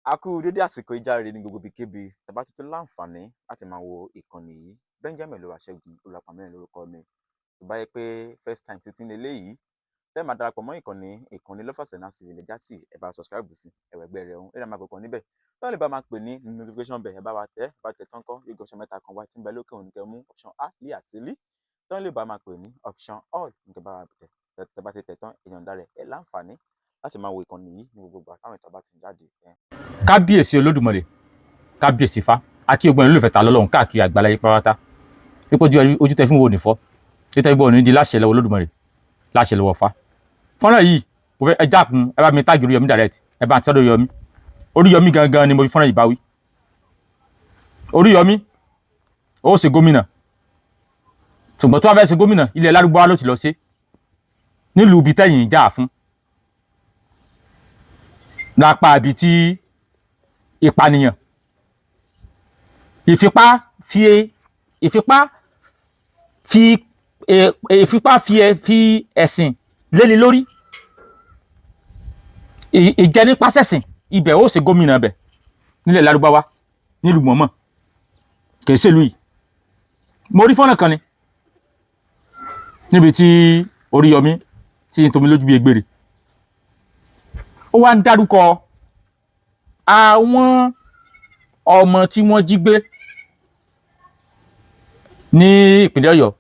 A kú dédé àsìkò ìjáre ní gbogbo ibikíbi tẹ́ bá tuntun láǹfààní láti máa wo ìkànnì yìí. Benjamin Olúwaṣẹ́gun Olúwapamílẹ́rìn lórúkọ mi. Tó bá yẹ pé first time tuntun eléyìí tẹ́ máa darapọ̀ mọ́ ìkànnì Lọ́fọ̀ọ́sẹ̀ náà sì lè já sí ẹ bá subscribe sí ẹ̀wẹ̀gbẹ́ rẹ̀ ọ̀hún ẹ̀rọ máa kọ̀ọ̀kan níbẹ̀. Tó lè bá máa pè ní notification bell ẹ bá wa tẹ̀ tán kọ́ yóò option mẹ́ta kan wá tí ń bẹ lókè òun kẹ́ mú option A lé àti lí. Tó lè bá máa pè ní option all nǹkan bá wa tẹ̀ bá ti tẹ̀ tán èèyàn dára ẹ̀ láǹfààní láti máa wo ìkànnì yìí ní gbogbo ìgbà táwọn ìtàn bá ti jáde. Kábíyèsí Olódùmarè, kábíyèsí Ifá, akí ogbon olólùfẹ́ ta lọ́lọ́run káàkiri àgbáláyé pátá. Ipò ojú tẹ fún wo nìfọ́, títẹ́ ibò ní di láṣẹ lọ́wọ́ Olódùmarè, láṣẹ lọ́wọ́ Ifá. Fọ́nrán yìí, mo fẹ́ ẹ jákun, ẹ bá mi táàgì Oríyọmí direct, ẹ bá ń tẹ́lẹ̀ Oríyọmí. Oríyọmí gangan ni mo fi fọ́nrán yìí bá wí. Oríyọmí, ó ṣe gómìnà. Ṣùgbọ́n tó wá fẹ́ ṣe gómìnà, ilẹ̀ Lárúbáwá ló ti lọ ṣe. Nílùú ibi tẹ́yìn já fún. Lápá ibi tí ìpànìyàn ìfipá fi ẹ̀sìn léli lórí ìjẹnipasẹ̀sìn ibẹ̀ ó ṣe gómìnà bẹ̀ nílẹ̀ Lárúbáwá nílùú mọ̀mọ́ kìí ṣèlú yìí. Mo rí fọ́nà kan ni níbi tí Oríyọmí tí n tomi lójú bí egbére ó wá ń dárúkọ àwọn ọmọ tí wọ́n jí gbé ní ìpínlẹ̀ Ọ̀yọ́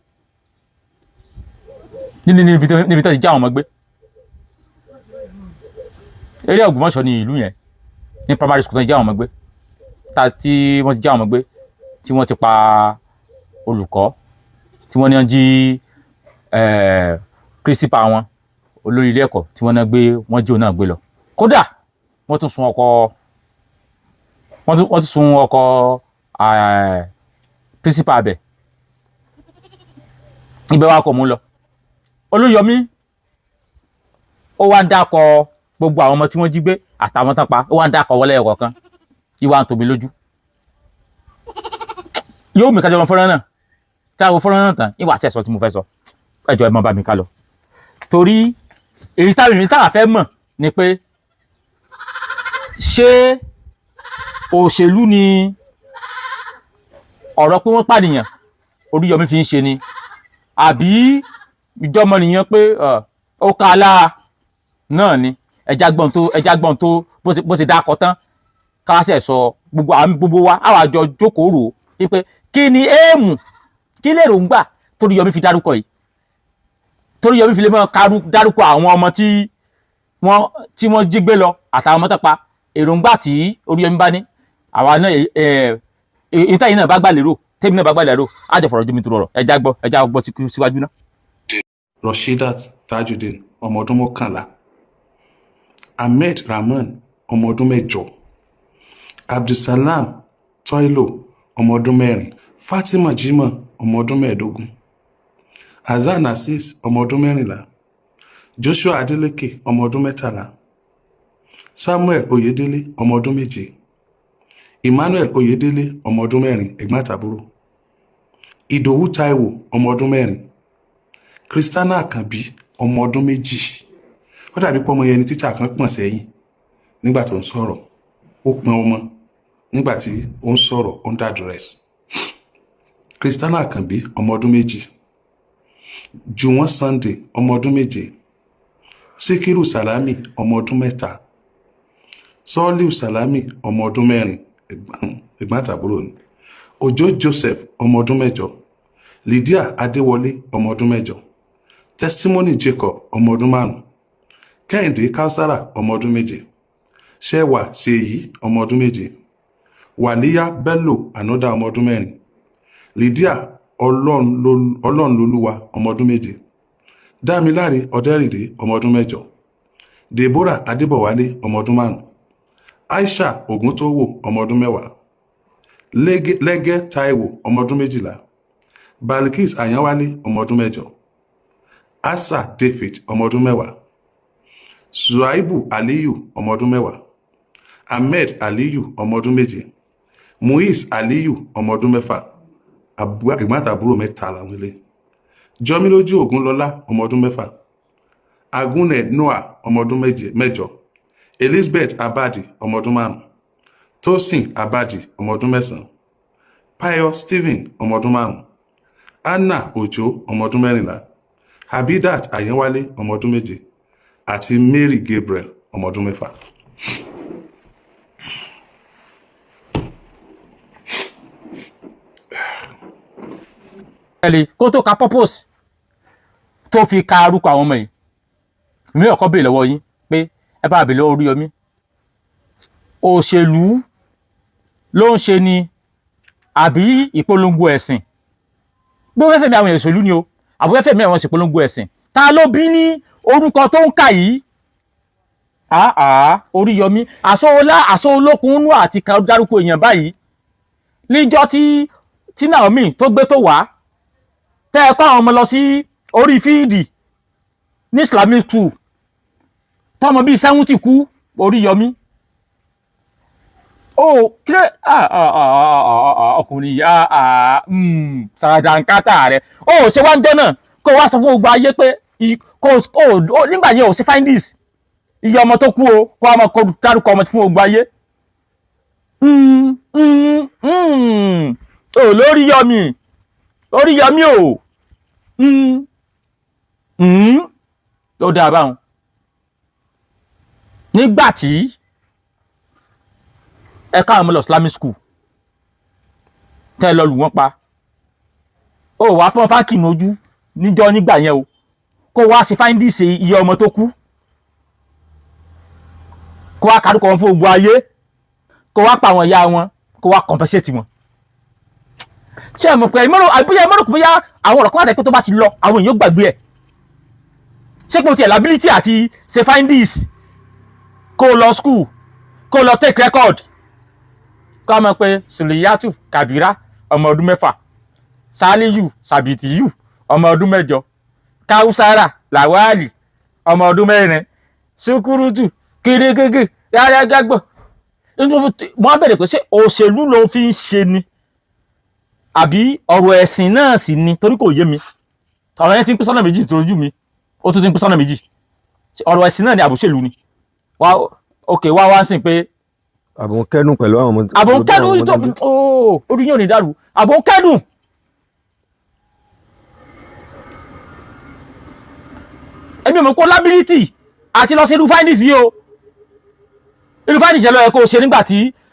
níbi tó ti já àwọn ọmọ gbé. Eré Ògbómọ̀ṣọ́ ní ìlú yẹn ní primary school tó ti já àwọn ọmọ gbé tí wọ́n ti já àwọn ọmọ gbé tí wọ́n ti pa olùkọ́ tí wọ́n ní wọ́n jí principal wọn olórí ilé ẹ̀kọ́ tí wọ́n náà gbé wọ́n jí òun náà gbé lọ. Kódà wọ́n tún sun ọkọ̀ principal abẹ ibẹ̀ wá kọ̀ mú lọ. Olúyọmí ó wá ń dákọ gbogbo àwọn ọmọ tí wọ́n jí gbé àtàwọn tán pa ó wá ń dákọ wọlé ẹ̀kọ́ kan ìwà ń tóbi lójú. Yóò mi kájọ fọ́nrán náà tí a wo fọ́nrán náà tán ìwà àti ẹ̀sọ́ tí mo fẹ́ sọ ẹjọ́ ẹ mọ́ bá mi ká lọ. Torí èyí táwa fẹ́ mọ̀ ni pé ṣé òṣèlú ni ọ̀rọ̀ pé wọ́n pànìyàn Oríyọmí fi ń ṣe ni àbí ìjọmọnìyàn pé ó ká lára náà ni ẹja gbọ́n tó bó ṣe dákọ tán káwáṣẹ̀ sọ gbogbo wa àwọn àjọ jókòó rò wípé kí ni éèmù kí lèrò ń gbà Toríyọmí fi dárúkọ yìí. Toríyọmí fi lè mọ́ dárúkọ àwọn ọmọ tí wọ́n jí gbé lọ àtàwọn ọmọ tó pa èròǹgbà tí Oríyọmí bá ní àwa náà ìtàyìn náà bá gbà lérò tèmi náà bá gbà lérò á jẹ fọ̀rọ̀ ju mi tó rọrọ̀ ẹja gbọ́ ti kú síwájú náà. Rasheedat Tajudeen ọmọ ọdún 11, Ahmed Rahman ọmọ ọdún 8, Abdulsalam Toilo ọmọ ọdún 4, Fatima Jimoh ọmọ ọdún 15, Hasan Azeez ọmọ ọdún 14, Joshua Adeleke ọmọ ọdún 13, Samuel Oyedele ọmọ ọdún 7, Emmanuel Oyedele ọmọ ọdún 4 ẹ̀gbọ́n-àtàbúrò, Ìdòwú Táíwò ọmọ ọdún 4, Christiana Àkànbí ọmọ ọdún 2. Ó dàbí pé ọmọ yẹn ni tíṣà kan pọ̀n sẹ́yìn nígbà tó ń sọ̀rọ̀ ó pọn ọmọ nígbà tí ó ń sọ̀rọ̀ under duress. Christiana Àkànbí ọmọ ọdún 2, Jùwọ́n Sunday ọmọ ọdún 7, Síkírù Sàlámì ọmọ ọdún 3, Sọ́ọ́líù Sàlámì ọmọ ọdún 4 ẹ̀gbọ́n-àtàbúrò ni, Òjó Joseph ọmọ ọdún 8, Lydia Adéwọlé ọmọ ọdún 8, Testimony Jacob ọmọ ọdún 5, Kẹ́hìndé Kausara ọmọ ọdún 7, Ṣẹ́wà Ṣèyí ọmọ ọdún 7, Wàlíyá Bello Anoda ọmọ ọdún 4, Lydia Ọlọ́runlolúwa ọmọ ọdún 7, Dámiláre Ọdẹ́rìndé ọmọ ọdún 8, Deborah Adébọ̀wálé ọmọ ọdún 5, Aisha Ògúntówò ọmọ ọdún 10, Lẹ́gẹ́ Táíwò ọmọ ọdún 12, Balikis Àyánwálé ọmọ ọdún 8, Asa David ọmọ ọdún 10, Zuaibu Aliyu ọmọ ọdún 10, Ahmed Aliyu ọmọ ọdún 7, Muiz Aliyu ọmọ ọdún 6, àgbàtàbúrò 3 làwọn ilé, Jọmilójú Ògúnlọlá ọmọ ọdún 6, Agúnẹ̀ Noah ọmọ ọdún 8, Elizabeth Abadi ọmọ ọdún 5, Tosin Abadi ọmọ ọdún 9, Pius Stephen ọmọ ọdún 5, Anna Ojo ọmọ ọdún 14, Habidat Àyánwálé ọmọ ọdún 7 àti Mary Gabriel ọmọ ọdún 6. kó tó ka purpose tó fi ka orúkọ àwọn ọmọ yìí mi ò kọ́ bèèrè lọ́wọ́ yín pé ẹ bá bèèrè lọ́wọ́ Oríyọmí òṣèlú ló ń ṣe ni àbí ìpolongo ẹ̀sìn bí wọ́n fẹ́ mi àwọn òṣèlú ni o àbí wọ́n fẹ́ mi àwọn ìpolongo ẹ̀sìn ta ló bí ní orúkọ tó ń kà yìí Oríyọmí àṣọ olókun nú àti dárúkọ èèyàn báyìí níjọ́ tí Naomi tó gbé tó wá tẹ́ ẹ kọ́ àwọn ọmọ lọ sí orí fíìdì ní Islamic school tọ́mọ bíi 70 kú Oríyọmí kílẹ̀ ọkùnrin sàràdàǹkátà rẹ̀ ṣe wá ń jẹ́ náà kó wá sọ fún gbogbo ayé pé nígbà yẹn ò sí find this iye ọmọ tó kú o kó wá máa dárúkọ ọmọ fún gbogbo ayé Oríyọmí o ó dáa báwọn nígbà tí ẹ káwọn ọmọ lọ Islamic school tẹ́ lọ lù wọ́n pa ó wàá fọ́n fákì mójú nígbà yẹn o kó wá sí fáńdìsì iye ọmọ tó kú kó wá kárúkọ wọn fún gbogbo ayé kó wá pa àwọn ìyá wọn kó wá compensate wọn ṣé ẹ mọ̀ pé àbúyẹ bóyá àwọn ọ̀rọ̀ kan wà tẹ́ pé tó bá ti lọ àwọn èèyàn gbàgbé ẹ̀ ṣé pé o ti ẹ̀ lábílítì àti ṣe findings kó lọ school kó lọ take record kó mọ̀ pé Suliyatu Kabira ọmọ ọdún 6, Saliyu Sabitiyu ọmọ ọdún 8, Kausara Lawali ọmọ ọdún 4, Sukurutu kérékèké yáyágágbọ̀ wọ́n bẹ̀rẹ̀ pé ṣé òṣèlú ló fi ń ṣe ni àbí ọ̀rọ̀ ẹ̀sìn náà sì ni torí kò yé mi ọ̀rọ̀ yẹn ti ń pín sọ́nà méjì tó lójú mi ó tún ti ń pín sọ́nà méjì ọ̀rọ̀ ẹ̀sìn náà ni àbòṣèlú ni wá sí pé àbòǹkẹ́dùn pẹ̀lú àwọn ọmọ àbòǹkẹ́dùn tó orí yóò ní dàrú àbòǹkẹ́dùn ẹbí ọmọ kó lábílítì àti lọ sí irú fáìndìs yìí o irú fáìndìs yẹn lọ yẹ kó o ṣe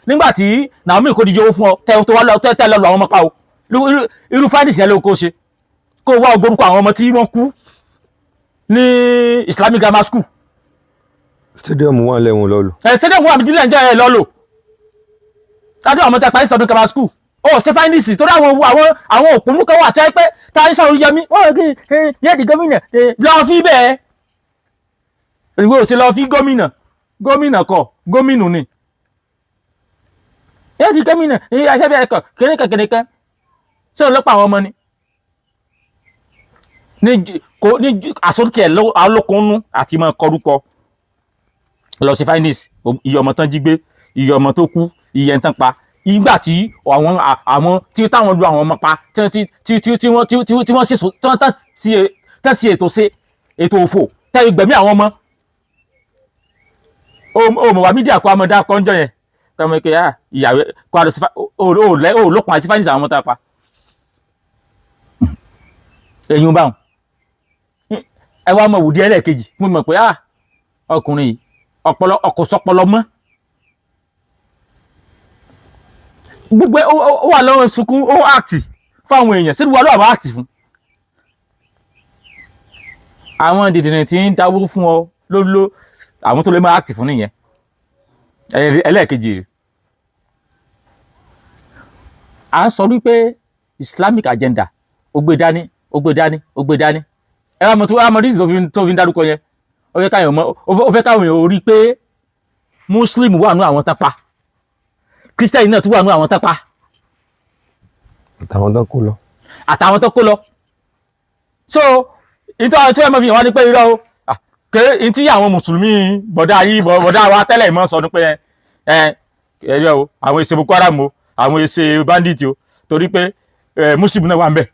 nígbà tí Naomi kò díje owó fún ọ tẹ́ lọ lọ àwọn ọmọ pa o irú fáìndìs yẹn lọ kó o ṣe kó o wá ogorúkọ àwọn ọmọ tí wọ́n kú ní Islamic Grammar School stadium wà lẹ́wọ̀n lọ́lù stadium wà mídílẹ̀ ǹjẹ́ ẹ̀ lọ́lù tádùn àwọn tẹ́pà Islamic Grammar School ṣe fáìndìs torí àwọn òpónú kan wà tẹ́ pé tá a sọ̀rọ̀ Yẹmí wọ́n rí yẹ́dì gómìnà lọ fi bẹ́ẹ̀ ìwé òsè lọ fi gómìnà kọ gómìnà ni yẹ́dì gómìnà aṣẹ́bí ẹ̀kọ́ kìnnìkan ṣé ọlọ́pàá àwọn ọmọ ni ní àsọtí ẹ̀ alókùnún àti máa kọrúkọ lọ sí findings iye ọmọ tán jí gbé iye ọmọ tó kú iye tán pa ìgbà tí àwọn tí táwọn lu àwọn ọmọ pa tí wọ́n sí ètò òfò tẹ́ gbẹ̀mí àwọn ọmọ mọ̀ wá mídíà kó amọ̀dá kọ́njọ́ yẹn kọ́mọ ike ìyàwó kó a lọ sí lókun àti findings àwọn ọmọ tá a pa ẹ̀yìn báwọn ẹ wá mọ̀ wùdí ẹlẹ́ẹ̀kejì mo mọ̀ pé ọkùnrin yìí ọkọ̀ sọpọlọ mọ́ gbogbo ó wà lọ́wọ́ sunkún ó àtì fún àwọn èèyàn sínú wa ló àwọn àtì fún àwọn dìdìrín tí ń dáwó fún ọ ló àwọn tó lè máa act fún nìyẹn. Ẹlẹ́ẹ̀kejì à ń sọ wípé Islamic agenda ó gbé dání ẹ wá mọ reason tó fi ń dárúkọ yẹn ó fẹ́ káwọn èèyàn rí pé Muslim wà nú àwọn tápá Christian náà tún wà nú àwọn tápá àtàwọn tó kó lọ. So ìtọ́ tí wọ́n mọ̀ fi hàn wá ní pé irọ́ o pé tí àwọn mùsùlùmí bọ̀dá wa tẹ́lẹ̀ mọ́ sọ ní pé ẹ̀yọ́ o àwọn èsè Boko Haram o àwọn èsè bandit o torí pé Muslim náà wà ń bẹ̀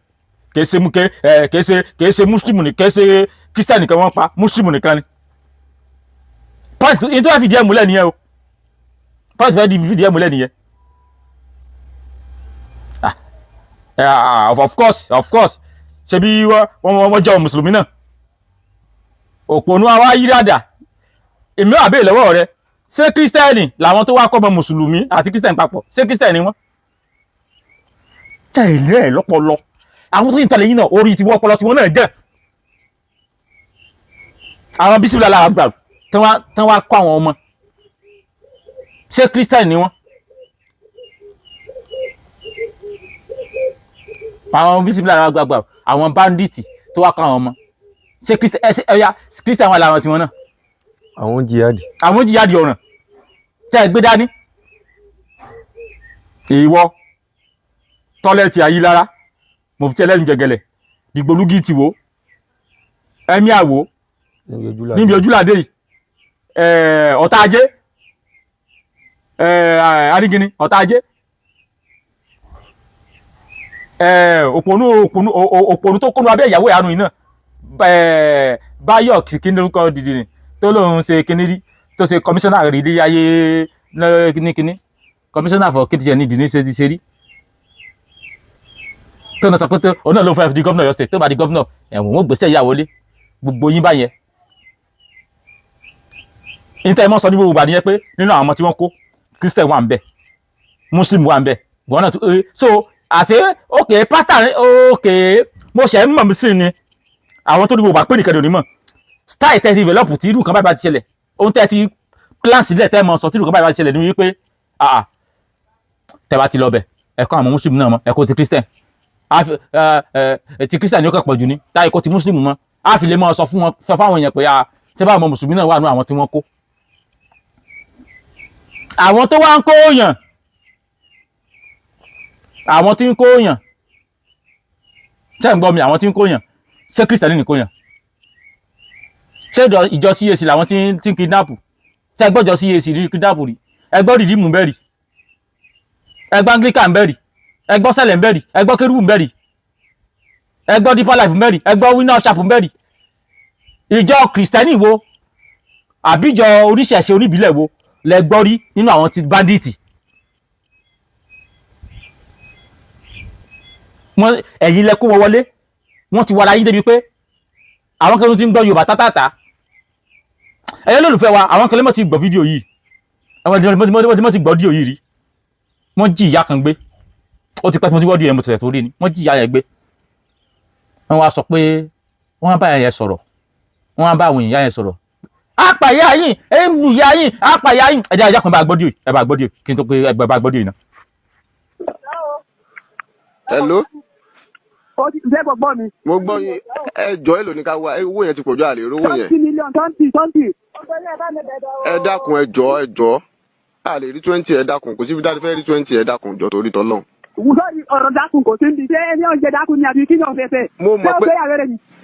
kìí ṣe Muslim ní kìí ṣe Christian nìkan wọ́n pa Muslim nìkan ni point ìtọ́ fìdí ẹ̀ múlẹ̀ nìyẹn o point fìdí ẹ̀ múlẹ̀ nìyẹn. Of course ṣebí wọ́n jẹ́ mùsùlùmí náà òpònú àwa yírádà èmi wà bẹ́ẹ̀ lọ́wọ́ rẹ ṣé kírísítẹ́nì làwọn tó wá kọ́ ọmọ mùsùlùmí àti kírísítẹ́nì papọ̀ ṣé kírísítẹ́nì wọ́n tẹ̀lé ẹ̀ lọ́pọlọ àwọn tó ń tẹ̀lé yín náà orí tiwọ́ ọpọlọ tiwọn náà jẹ́ àwọn bísíbìlà làwọn gbà tán wá kọ́ àwọn ọmọ ṣé kírísítẹ́nì wọ́n àwọn bísíbìlà làwọn gbàgbà àwọn báńdíìtì tó wá kọ́ àwọn ọmọ ṣé kírísítẹ́nì wà láwọn tiwọn náà àwọn jihadi ọ̀ràn tẹ́ ẹ gbé dání ìwọ tọ́lẹ̀tì ayílára mo fi tẹ́lẹ̀ jẹgẹlẹ̀ dìgbòlúgì tìwó ẹ̀mí àwò níbi ojúlàdé yìí ọ̀tá ajé arígini ọ̀tá ajé òpònú tó kónú abẹ́ ìyàwó ìyanu yìí náà Báyọ̀ kíní lórúkọ dìdìrín tó lóun ṣe kíní rí tó ṣe kọmíṣánná rí dé ayé kíní kọmíṣánná fọ kéde ní ìdíní ṣe ti ṣe rí tó náà sọ pé òun náà ló fẹ́ di gọ́vnọ̀ Ọ̀yọ́ state tó bá di gọ́vnọ̀ ẹ̀wọ̀n ó gbèsè ìyàwó lé gbogbo yín báyẹn. níta ẹ̀ mọ́ sọ ní gbogbo ìgbà nìyẹn pé nínú àwọn ọmọ tí wọ́n kó Christian wà ń bẹ̀ Muslim wà ń bẹ̀ gbọ́n náà so àṣé òkè pattern òkè mo ṣẹ̀ ń mọ̀ mí sí ni àwọn tó ní gbogbo àpè nìkan lónìí mọ̀ style tẹ́ ti develop tí irú kan báyìí bá ti ṣẹlẹ̀ ohun tẹ́ ti plan sílẹ̀ tẹ́ mọ̀ sọ tí irú kan báyìí bá ti ṣẹlẹ̀ ní wípé tẹ́ bá ti lọ bẹ̀ ẹ̀kọ́ àwọn Muslim náà mọ̀ ẹ̀kọ́ ti Christian ti Christian ni ó kàn pọ̀ jù ní táyì kó ti Muslim mọ́ á fi lè mọ́ sọ fáwọn èèyàn pé ṣé báwọn ọmọ Mùsùlùmí náà wà nù àwọn tí wọ́n kó àwọn tó wá ń kó yàn àwọn tí ń kó yàn ṣé ń gbọ́ mi àwọn tí ń kó yàn ṣé Christian ní kó yàn ṣé ìjọ CAC làwọn tí ń kidnap ṣé ẹgbọ́jọ CAC rí kidnap rí ẹgbọ́ rìdíìmù bẹ́ẹ̀ rí ẹgbọ́ Anglican bẹ́ẹ̀ rí ẹgbọ́ sẹlẹ̀ bẹ́ẹ̀ rí ẹgbọ́ kérúbù bẹ́ẹ̀ rí ẹgbọ́ Deeper Life bẹ́ẹ̀ rí ẹgbọ́ Winner Sharp bẹ́ẹ̀ rí ìjọ Kristẹni wo àbíjọ oníṣẹ̀ṣe oníbílẹ̀ wo lẹ́gbọ́ rí nínú àwọn ti bandits ẹ̀yin lẹ kó wọn wọlé wọ́n ti wara yín débi pé àwọn kan tó ti ń gbọ́ Yorùbá tátàtà ẹ̀yẹ́ lólùfẹ́ wa àwọn kan lè mọ̀ ti gbọ́ fídíò yìí àwọn mọ̀ ti gbọ́ díò yìí rí wọ́n jí ìyá kan gbé ó ti pẹ́ tí mo ti wọ́dí ẹ̀ mo tẹ̀lẹ̀ tó rí ni wọ́n jí ìyá yẹn gbé wọ́n wá sọ pé wọ́n bá yẹn sọ̀rọ̀ wọ́n bá àwọn ìyá yẹn sọ̀rọ̀ apàyà yín ẹ̀mú ìyá yín apàyà yín ẹ̀jẹ̀ kan bá gbọ́dí yìí ẹ̀ bá gbọ́dí yìí kí n tó pé ẹgbẹ́ bá gbọ́dí yìí náà. Hello. Ṣé gbọ́ mi? Mo gbọ́ yín ẹjọ́ èlò ní ká wá owó yẹn ti pọ̀jù àlè rówó yẹn. 20 million 20. Ẹ dákun ẹjọ́ àlè rí 20 ẹ dákun kò sí fi dáadé fẹ́ rí 20 ẹ dákun jọ torí tọ́lọ́run. Wùsọ̀rì ọ̀rọ̀ dákun kò sí ní ṣé ẹni ọ̀jẹ̀ dákun ni àbí kí ni ọ̀fẹ́ fẹ́? Mo mọ̀ pé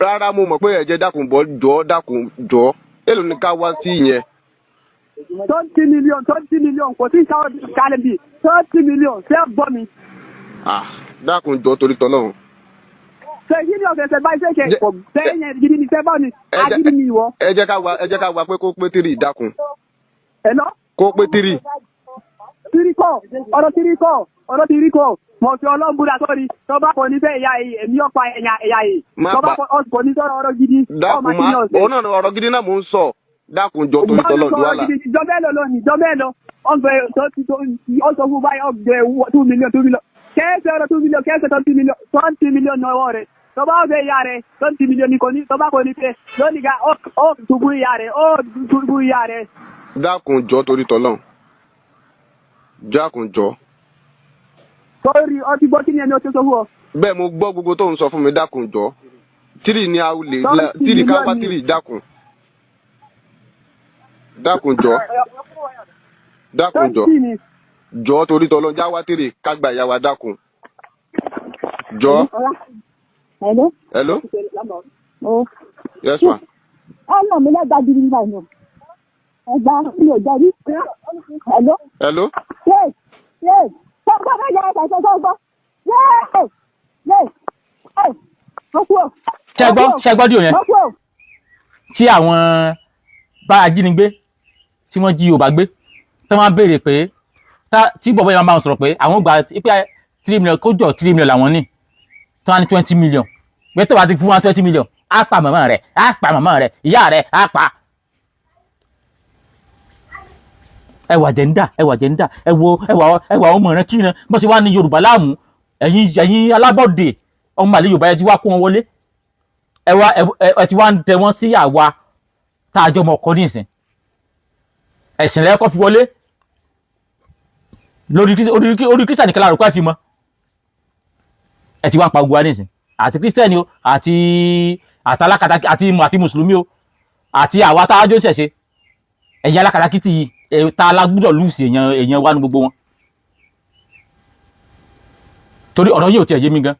rárá mo mọ̀ pé ẹ̀jẹ̀ dákun bọ́ jọ èlò ní ká wá sí yẹn. 20 million kò sí ìṣàwọ̀ kálẹ̀ bíi 20 million ṣé gbọ́ mi? Dákun jọ torí tọ́lọ́run. Ṣé yìí ni ọ̀fẹ́ fẹ́ báyìí ṣe kò bẹ́ẹ̀ yẹn gidi ni fẹ́ bọ́ ni agídí ni ìwọ. Ẹ jẹ́ ká wá pé kó pé 3 dákun. Hello? Kó pé 3. 3 kọ́ ọ̀rọ̀ 3 kọ́ mo fi Ọlọ́run búra sọ́ọ́rí tó bá kọ́ nífẹ̀ẹ́ ìyá yìí èmi ọ̀pá ẹ̀yà yìí tó bá kọ́ ní sọ̀rọ̀ ọ̀rọ̀ gidi. Dákun òun náà ọ̀rọ̀ gidi náà mò ń sọ dákun jọ torí tọ́lọ́run dúró àlà. Jọ́bẹ́lọ ọ̀gbẹ́ ọ̀sọ̀ fún báyìí ọ̀gbẹ́ 2 million. Kẹ́sẹ̀ ọ̀rọ̀ 2 million kẹ́sẹ̀ 20 million náà ọwọ́ rẹ̀ tó bá fẹ́ ìyá rẹ̀ 20 million ní kò ní tó bá kò ní fẹ́ lónìí ká ó ṣubú ìyá rẹ̀ ó ṣubú ìyá rẹ̀. dákun jọ torí tọ́lọ́run dákun jọ. sọ́ọ́rì ọtí gbọ́ kí ni ẹni ó ti sọ fún ọ. bẹ́ẹ̀ mo gbọ́ gbogbo tó ń sọ fún mi dákun jọ. tírì ni a lè tírì ká wá tírì dákun. dákun jọ. dákun jọ. jọ torí tọ́lọ́run já wá tírì ká gba ìyá wa dákun. jọ. Hello. hello. Oh. yes ma. ọmọ mi lẹ́gbàá gidi nígbà yẹn ẹgbà mi ò jẹ́ rí. Hello. hello. Yes. Yes. Sọ́kọ́ fẹ́ yára ṣàṣẹ sọ́kọ́. Yes. Yes. ṣẹgbọ́ díò yẹn tí àwọn bá ajínigbé tí wọ́n jí Yorùbá gbé tí wọ́n béèrè pé tí bọ̀bọ̀ yẹn máa bá wọn sọ̀rọ̀ pé àwọn gba pé 3 million kó jọ 3 million làwọn ní tí wọ́n ní 20 million pé tó bá ti fún wọn 20 million á pa màmá rẹ̀ á pa màmá rẹ̀ ìyá rẹ̀ á pa. ẹwà jẹ̀ńdà ẹwà ọmọ rẹ̀ kí ni bó ṣe wá ní Yorùbá láàmú ẹ̀yin alábọ̀dé ọmọ àlè Yorùbá yẹn ti wá kó wọn wọlé ẹ ti wá ń tẹ wọn sí àwa tá a jọ mọ ọkọ ní ìsìn ẹ̀sìn lẹ́kọ́ fi wọlé orí kírísítà nìkan láàrú kọ́ ẹ fi mọ́ ẹ ti wá ń pa ogun wa ní ìsìn àti kírísítẹ́nì o àti alákatá àti mùsùlùmí o àti àwa tá a jọ ṣẹ̀ṣẹ̀ ẹ̀yin alákatakítì yìí tá a lágbúdọ̀ lùsì èèyàn wá ní gbogbo wọn torí ọ̀rọ̀ yìí ò tiẹ̀ yé mi gan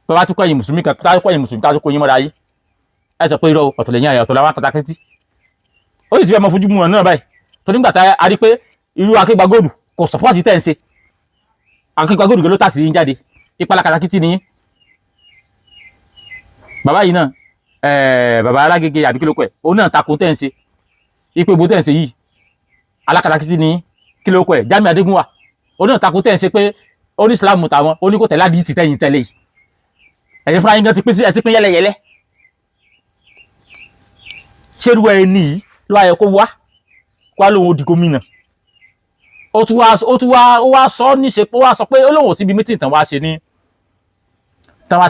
bàbá tó kọ́ ẹ̀yin mùsùlùmí kan tá a kọ́ ẹ̀yin mùsùlùmí tá a tó kọ́ yín mọ́ra yìí ẹ sọ pé irọ́ ọ̀tọ̀lẹ̀yìn àyà ọ̀tọ̀lẹ̀ àwọn katakítì ó sì ti fẹ́ mọ fojú mu wọn náà báyìí torí nígbà tá a rí pé irú Akégbàgòdù kò sọ́pọ́ọ̀tì tẹ̀ ń ṣe Akégbàgòdù ló tà sí yín jáde ìpalà katakítì nìyí bàbá yìí náà bàbá Alágége àbí kí ló kọ ẹ̀ òun náà takò tẹ̀ ń ṣe ipò ìbò tẹ̀ ń ṣe yìí alákatakítì nìyí kí ló kọ ẹ̀ Jamiu Adégúnwà òun náà takò tẹ̀ ń ṣe pé oní Islam tàwọn oníkó tẹ̀lé àdìsí tẹ̀yìn tẹ̀lé yìí ẹ̀yin fúnra yín gan ti pín yẹ́lẹ́yẹ́lẹ́ ṣerú ẹni yìí ló ayẹ kó wá lóun ó di gómìnà ó wá sọ níṣe ó wá sọ pé ó lóun ò síbi mítìn tán wá ṣe ní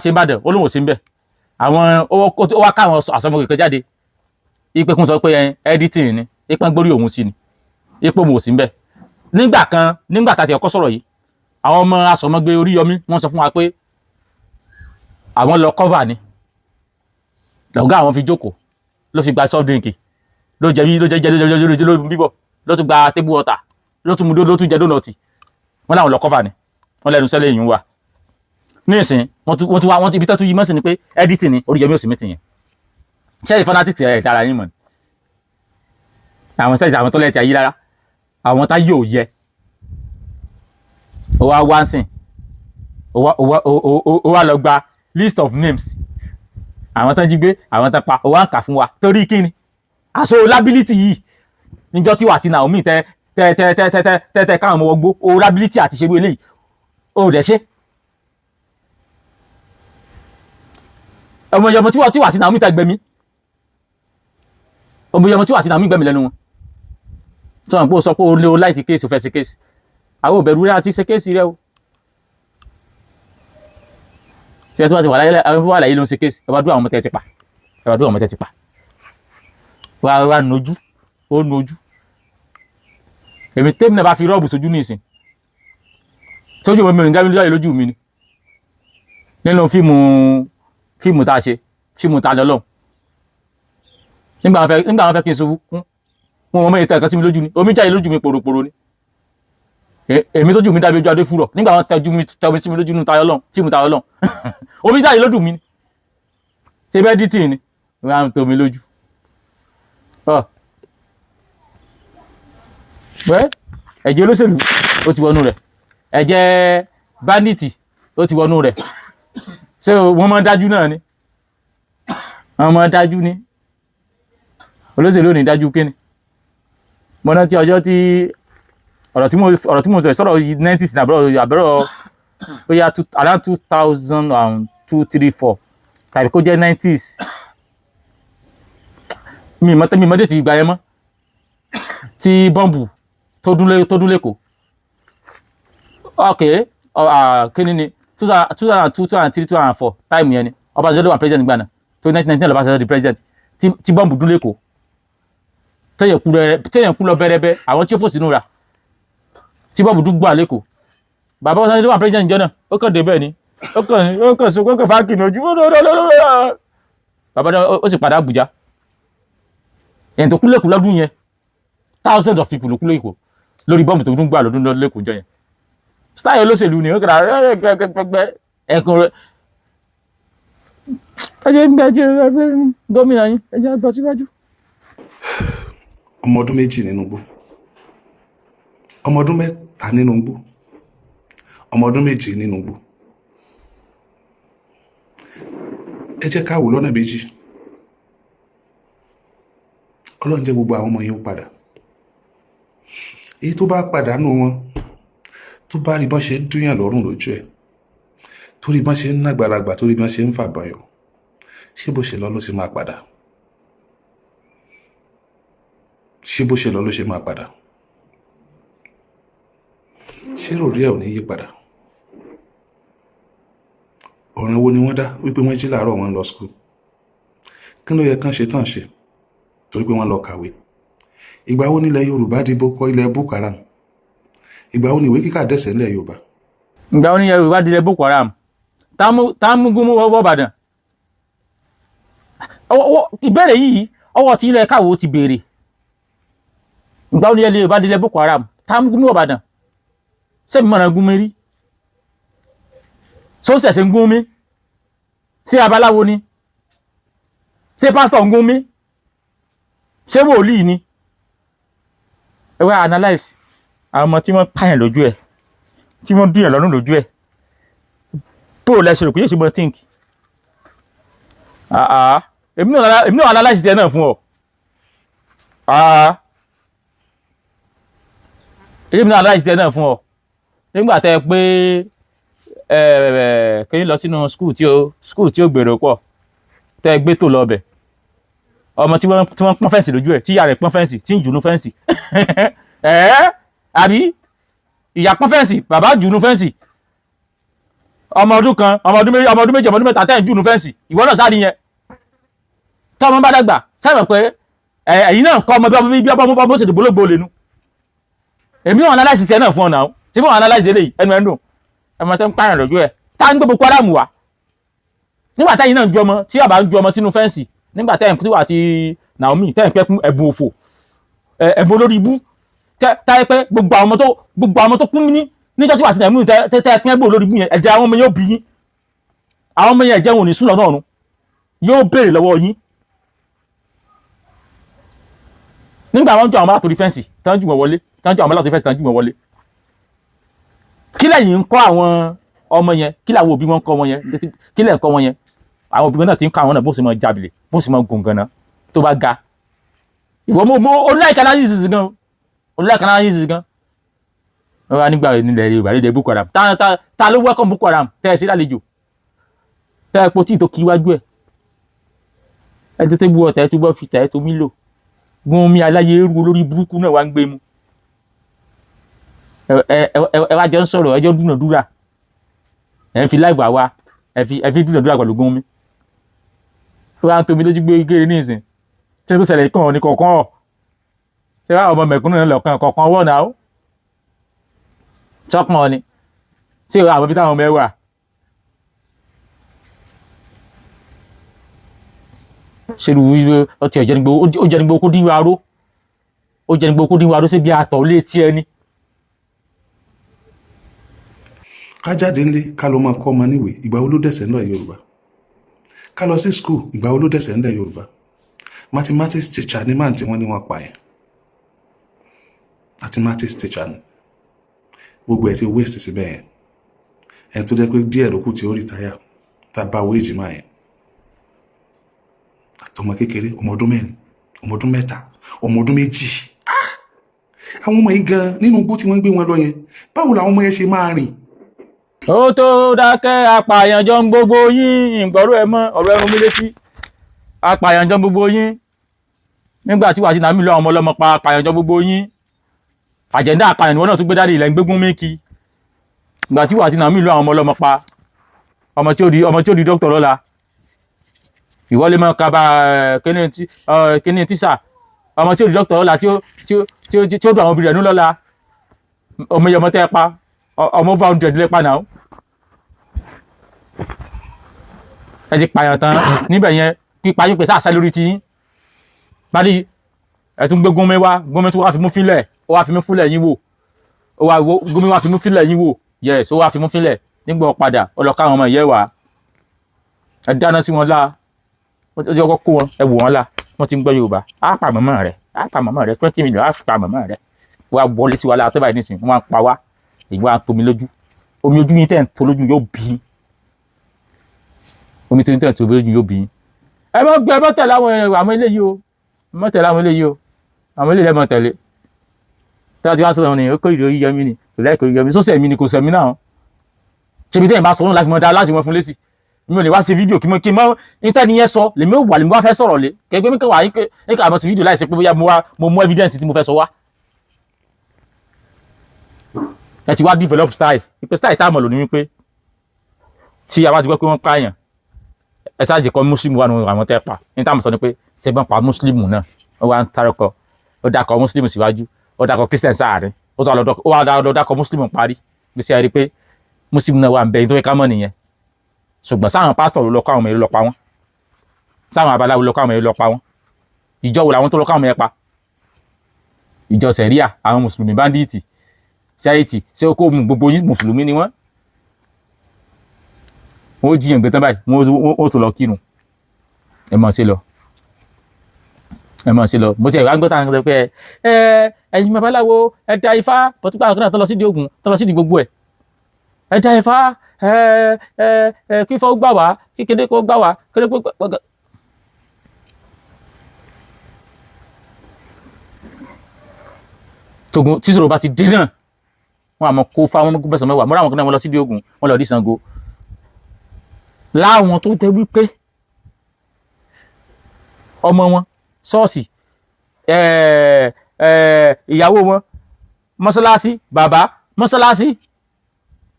Ìbàdàn ó lóun ò sí ń bẹ̀ àwọn ó wá káwọn àsọmọ kẹkẹ jáde ipe kún sọ pé editing ni ipe gbórí òun sí ni ipe òun ò sí ń bẹ̀ nígbà tá a ti ọkọ sọ̀rọ̀ yìí àwọn ọmọ asọmọgbé Oríyọmí wọ́n sọ fún wa pé àwọn lọ cover ni lọgá àwọn fi jókòó ló fi gba soft drink ló jẹ bíbọ ló tún gba table water ló tún mú ló tún jẹ donut wọn làwọn lọ cover ni wọn lẹnu sẹlẹ yìí wà ní ìsìn wọn ibi tó tún yí mọ́sí ni pé editing ni Oríyọmí ò sí mítìn yẹn ṣẹ́ẹ̀rì fanatics ẹ̀ dára yín mọ̀ ni àwọn sẹ́ẹ̀sì àwọn tọ́lẹ̀tì ayé lára àwọn tá yóò yẹ ó wá ń sìn ó wá lọ gba list of names àwọn tán jí gbé àwọn tán pa ó wá ń kà fún wa torí kíni àṣọ liability yìí níjọ́ tí wà tí Naomi tẹ káwọn ọmọ wọgbó o liability àti ṣerú eléyìí ó dẹ̀ ṣe ọmọ ìyọmọ tí wà tí Naomi tẹ gbẹmí ọmọ ìyọmọ tí wà tí Naomi gbẹmí lẹ́nu wọn sọ pé ó sọ pé ó lé o láìkí kéèsì ó fẹ́ sí kéèsì àwọn òbẹ̀rù rẹ̀ àti ṣe kéèsì rẹ̀ o ṣe tó bá ti wà láyé ló ń ṣe kéèsì ẹwà dúró àwọn ọmọ tẹ́ ti pa wà nójú ó nójú èmi tẹ́mi náà bá fi rọ́ọ̀bù sójú ní ìsìn sójú omi rìn gámi lójú mi ni nínú fíìmù tá a ṣe fíìmù tá a lọ́lọ́ nígbà wọn fẹ́ kí n ṣubú wọn mọ ìtàn kan sí mi lójú ni omi jáde lójú mi pòròpòrò ni èmi tójú mi dábí ojú adé fúrọ̀ nígbà wọn tẹjú sí mi lójú nínú fíìmù Tayọ̀ Lọ́hùn omi jáde lójú mi ni ṣe bẹ́ẹ̀ dìtì ni wọ́n á tó mi lójú ẹ̀jẹ̀ olóṣèlú ó ti wọnú rẹ̀ ẹ̀jẹ̀ banditi ó ti wọnú rẹ̀ ṣé wọ́n máa dájú náà ni wọ́n máa dájú ni olóṣèlú ò ní dájú kíni mo rántí ọjọ́ tí ọ̀rọ̀ tí mo sọ ìsọ̀rọ̀ 90s ní àbẹ̀rọ̀ ó yá around 2002, 3, 4 tàbí kó jẹ́ 90s mi mọ́dé ti gbà yẹn mọ́ tí bọ́ǹbù tó dún lẹ́kọ̀ọ́ ok kíni ni 2002 2003 2004 táìmù yẹn ni Ọbásanjọ́ ló wà president nígbà náà tó 1999 Ọbásanjọ́ di president tí bọ́ǹbù dún lẹ́kọ̀ọ́ téèyàn kú lọ bẹ́rẹ́bẹ́ àwọn tí ó fò sínú ra tí bọ́ǹbù dún gbà lẹ́kọ̀ọ́ bàbá Ọbásanjọ́ ló wà president níjọ́ náà ó kàn dé bẹ́ẹ̀ ni ó kàn so kókò fáàkì ní ojú bàbá náà ó sì padà Àbújá èyàn tó kú lẹ́kọ̀ọ́ lọ́dún yẹn thousands of people ló kú lẹ́kọ̀ọ́ lórí bọ́ǹbù tó dún gbà lọ́dún lẹ́kọ̀ọ́ jọ yẹn style olóṣèlú ni ó kàrà ẹkùn rẹ ẹjẹ gómìnà yín ẹjẹ àgbà síwájú. ọmọ ọdún 2 nínú igbó, ọmọ ọdún 3 nínú igbó, ọmọ ọdún 7 nínú igbó. ẹ jẹ́ ká wò lọ́nà méjì. Ọlọ́run jẹ́ gbogbo àwọn ọmọ yẹn ó padà. Èyí tó bá pàdánù wọn tó bá rí bọ́n ṣe ń dúyàn lọ́rùn lójú ẹ̀, torí bọ́n ṣe ń nàgbàlagbà, torí bọ́n ṣe ń fàbọyọ̀, ṣé bó ṣe lọ ló ṣe máa padà? Ṣé bó ṣe lọ ló ṣe máa padà? Ṣé ròrí ẹ̀ ò ní yí padà? Ọ̀ràn wo ni wọ́n dá wípé wọ́n jí láàárọ̀ wọn lọ skul? Kí ló yẹ kán ṣe tán ṣe torí pé wọ́n lọ kàwé? Ìgbà wo nílẹ̀ Yorùbá dìbò kọ ilẹ̀ Boko Haram? Ìgbà wo ni ìwé kíkà dẹ̀sẹ̀ nílẹ̀ Yorùbá? Ìgbà wo ni Yorùbá di ilẹ̀ Boko Haram? Támúgúnmú wọ́wọ́ Ìbàdàn. Ìbéèrè yìí ọwọ́ tí ilẹ̀ káwọ́ ti béèrè. Ìgbà wo ni Yorùbá di ilẹ̀ Boko Haram? Támúgúnmú Ìbàdàn. Sẹ́mi mọ̀nà gún mi rí. Sọ́sẹ̀sẹ̀ ń gún mi. Ṣé abaláwo ni? Ṣé pásítọ̀ ń gún mi? Ṣé wòlíì ni? Ẹ wá analyze àwọn ọmọ tí wọ́n pààyàn lójú ẹ̀, tí wọ́n dúyàn lọ́rùn lójú ẹ̀, tó o lẹ́sẹ̀ rò pé yóò ṣe mọ́ think. Èmi náà analyze tiẹ̀ náà fún ọ. Èmi náà analyze tiẹ̀ náà fún ọ. Nígbà tẹ́ ẹ pé kí n lọ sínú school tí ó gbèrò pọ̀, tẹ́ ẹ gbé tó lọ bẹ̀. Ọmọ tí wọ́n pọ́n fẹ́ǹsì lójú ẹ̀, tí ìyá rẹ̀ pọ́n fẹ́ǹsì, tí ń jùnú fẹ́ǹsì. Àbí ìyá pọ́n fẹ́ǹsì, bàbá jùnú fẹ́ǹsì. Ọmọ ọdún kan, ọmọ ọdún méjì, ọmọ ọdún mẹ́ta tẹ́ ń jùnú fẹ́ǹsì. Ìwọ náà sáré yẹn. Tọ́mọ bá dàgbà, sábà pé ẹ̀yin náà kọ́ ọmọ bí ọmọ bó ṣe dìbò lógbó lẹ́nu. Èmi náà analyze tiẹ̀ náà fún ọ náà. Tí mo analyze eléyìí, ẹnu ẹ̀ ń dùn. Ẹmọ tẹ́ ń pààyàn lójú ẹ̀. Tá ń gbé Boko Haram wá. Nígbà táyìn náà ń ju ọmọ, tí bàbá ń ju ọmọ sínú fẹ́ǹsì. Nígbà tẹ́ ń pín àti Naomi tẹ́ ń pẹ́ kún ẹ̀bùn òfò, ẹ̀bùn olórí ibú. Táyé pé gbogbo àwọn ọmọ tó kún níjọ́ tí wà sí Naomi tẹ́ pín ẹ̀bùn olórí ibú yẹn, ẹ̀jẹ̀ àwọn ọmọ yóò bí yín. Àwọn ọmọ yẹn ẹ̀jẹ̀ wọn ò ní sún lọ́nà ọ̀run. Yóò béèrè lọ́wọ́ yín. Nígbà wọn ju àwọn ọmọ látòrí fẹ́ǹsì, tán jù wọn wọlé, tán ju àwọn ọmọ látòrí fẹ́ǹsì, tán jù wọn wọlé. Kí lẹ́yìn ń kọ́ àwọn ọmọ yẹn? Kí làwọn òbí wọn kọ́ wọn yẹn? Kí lẹ́yìn kọ́ wọn yẹn? Àwọn òbí wọn náà ti ń kọ́ àwọn náà bó ṣe máa jábìlẹ̀, bó ṣe máa gùngànà tó bá ga. Ìwọ mo oníláìka analysis gan. Oníláìka analysis gan. Wọ́n wá nígbà nílẹ̀ Yorùbá lédè Boko Haram. Ta ló welcome Boko Haram? Tẹ́ ẹ sí lálejò. Tẹ́ ẹ po tí tó kí iwájú ẹ̀. Ẹ ti tẹ́ bu ọ̀tẹ̀ ẹ tó bọ́ fi tẹ̀ ẹ tó mí lò. Gun mi aláyé eru olórí burúkú náà wá ń gbé mu. Ẹ wá jọ ń sọ̀rọ̀, ẹ jọ ń dúnàdúrà. Ẹ ń fi live àwa, ẹ fi dúnàdúrà pẹ̀lú gun mi. Ó wá ń tomi lójú gbé gèrè ní ìsìn. Ṣé tó ṣẹlẹ̀ kàn ní kọ̀ọ̀kan ọ̀? Ṣé wá ọmọ mẹ̀kúnnù náà lọ̀kan kọ̀ọ̀kan wọ̀ náà ó? Sọ́kàn ni. Ṣé àwọn ibi táwọn ọmọ ẹ wà? Ṣé ìlú ọtí ọ̀jẹ̀nigbó kó dín wa ró? Ó jẹ̀nigbó kó dín wa ró sí bí àtọ̀ létí ẹni. Ká jáde ńlé ká lọ máa kọ́ ọmọ níwèé, ìgbà wo ló dẹ̀sẹ̀ ńlẹ̀ Yorùbá? Ká lọ sí skul, ìgbà wo ló dẹ̀sẹ̀ ńlẹ̀ Yorùbá? Mathematics teacher ni máa tí wọ́n ní wọ́n pa yẹn. Mathematics teacher ni. Gbogbo ẹ̀ ti waste síbẹ̀ yẹn. Ẹ̀ tó jẹ́ pé díẹ̀ ló kù tí ó rìtáyà tá a bá wéèjì máa yẹn. Àtọmọ kékeré, ọmọ ọdún 4, ọmọ ọdún 3, ọmọ ọdún 2. Àwọn ọmọ yìí gan nínú igbó tí wọ́n gbé wọn lọ yẹn, báwo làwọn ọmọ yẹn ṣe máa rìn? Ó tó dákẹ́ apààyànjọ gbogbo yín, ìgbọ̀rọ̀ ẹ̀ mọ́ ọ̀rọ̀ ẹ̀rùn mi létí. Apààyànjọ gbogbo yín. Nígbà tí wà sí Nàmí lọ àwọn ọlọ́mọ pa apààyànjọ gbogbo yín. Àjẹ̀ndà apààyàn wọn náà tún gbé dáadé ilẹ̀ ń gbégún méjì. Nígbà tí wà sí Nàmí lọ àwọn ọlọ́mọ pa ọmọ tí ó di dókítà lọ́la ìwọ lè mọ kaba kíní tíṣà ọmọ tí ó di dókítà lọ́la tí ó dùn àwọn obìnrin ẹ̀nú lọ́la ọmọ yẹmọ tẹ́ pa ọmọ over 100 lẹ́pa náà ẹ ti pààyàn tán níbẹ̀ yẹn pípa yín pé sáà lórí ti yín báyìí ẹ tún gbé gómìn tó wá fi mú fílẹ̀ ó wá fi mú fílẹ̀ yín wò gómìn wá fi mú fílẹ̀ yín wò yes ó wá fi mú fílẹ̀ nígbà padà ó lọ káwọn ọmọ ìyẹ́ wà ẹ dáná sí wọn lá ó ti ọkọ kó wọn ẹ wò wọn lá wọn ti ń gbọ́ Yorùbá á pa màmá rẹ̀ 20 million á fi pa màmá rẹ̀ wọ́n á wọlé sí wa lára tó báyìí nísìnyí wọ́n á pa wá èyí wọ́n á tomi lójú omi ojú yín tẹ̀ ń to lójú yóò bí omi tó ń tẹ̀ ń to lójú yóò bí ẹ mọ́ tẹ̀lé àwọn eléyìí o mọ́ tẹ̀lé àwọn eléyìí o àwọn eléyìí lẹ́mọ̀ tẹ̀lé tí wọ́n ti wá sọ̀rọ̀ ni ó kó ìròyìn yẹmí ni kò láì kó yẹmí sọ́sẹ̀ mi ni kò sẹ̀mí náà ṣebí tẹ́yìn bá sọ̀rọ̀ láti mọ̀ dá láti mọ̀ fún lésì mi ò ní wá sí fídíò kí mọ́ intanet yẹn sọ lèmi ò wà lèmi wá fẹ́ sọ̀rọ̀ lé kẹgbẹ́ mi kàn wá ní ká mọ̀ sí fídíò láì ṣe pé bóyá mo mú evidence tí mo fẹ́ sọ wá ẹ ti wá develop style ìpè style táàmù lò ní wípé tí a bá ti gbọ́ pé wọ́n pààyàn ẹ ṣáàjì kọ́ muslim wà nínú àwọn tẹ́ pa ní táàmù sọ ni pé ṣẹgbọ́n pa muslim náà ó wá ń tarọkọ ó dákọ̀ muslim síwájú ó dákọ̀ christian sáàrin ó wá lọ dákọ̀ muslim parí gbèsè àrí pé muslim náà wà ń bẹ ní tó fẹ́ ká mọ̀ nìyẹn ṣùgbọ́n sáwọn pásítọ̀ ló lọ kọ́ àwọn ọmọ yẹn lọ pa wọ́n sáwọn abaláwo lọ kọ́ àwọn ọmọ yẹn lọ pa wọ́n ìjọ wo làwọn tó lọ kọ́ àwọn ọmọ yẹn pa ìjọ sẹ̀ríà àwọn mùsùlùmí báńdíìtì ṣáìtì ṣé ó kó gbogbo yín mùsùlùmí ni wọ́n ó jiyàn gbé tán báyìí wọ́n ó tó lọ kírun ẹ mọ̀ sí lọ mo ti ẹ̀ wá gbọ́ táwọn ọ̀sẹ̀ pé ẹ̀yin babaláwo ẹ da ifá pọ̀tùpá àkànnà tó lọ sídìí Ògún tó lọ sídìí gbogbo ẹ̀ ẹ da ifá kí ifá ó gbà wá kí kéde kó gbà wá kéde kó gbà. tógun tí sọ̀rọ̀ bá ti dé náà wọn àmọ́ kó fáwọn ọmọ bẹ̀sán mẹ́wàá mọ́ra àwọn kan náà wọ́n lọ sídìí Ògún wọ́n lọ dí Ṣàngó láwọn tó jẹ́ wípé ọmọ wọn ṣọ́ọ̀ṣì ìyàwó wọn mọ́sálásí bàbá mọ́sálásí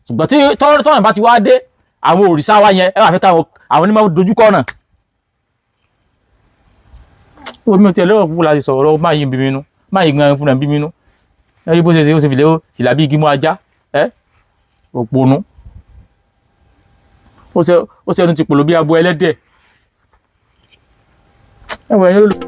ṣùgbọ́n tí tọ́rọ̀ bá ti wá dé àwọn òrìṣà wa yẹn ẹ wà fẹ́ káwọn àwọn onímọ̀ dojúkọ náà omi ò tiẹ̀ lọ́wọ́ púpọ̀ láti sọ̀rọ̀ máa yí bí mi nú máa yí gan fúnra bí mi nú ẹ rí bó ṣe ó ṣe fìlà bí igi mú ajá òpònú ó ṣe ẹnu ti pòlò bí abo ẹlẹ́dẹ̀ ẹ̀wọ̀n yẹn ló.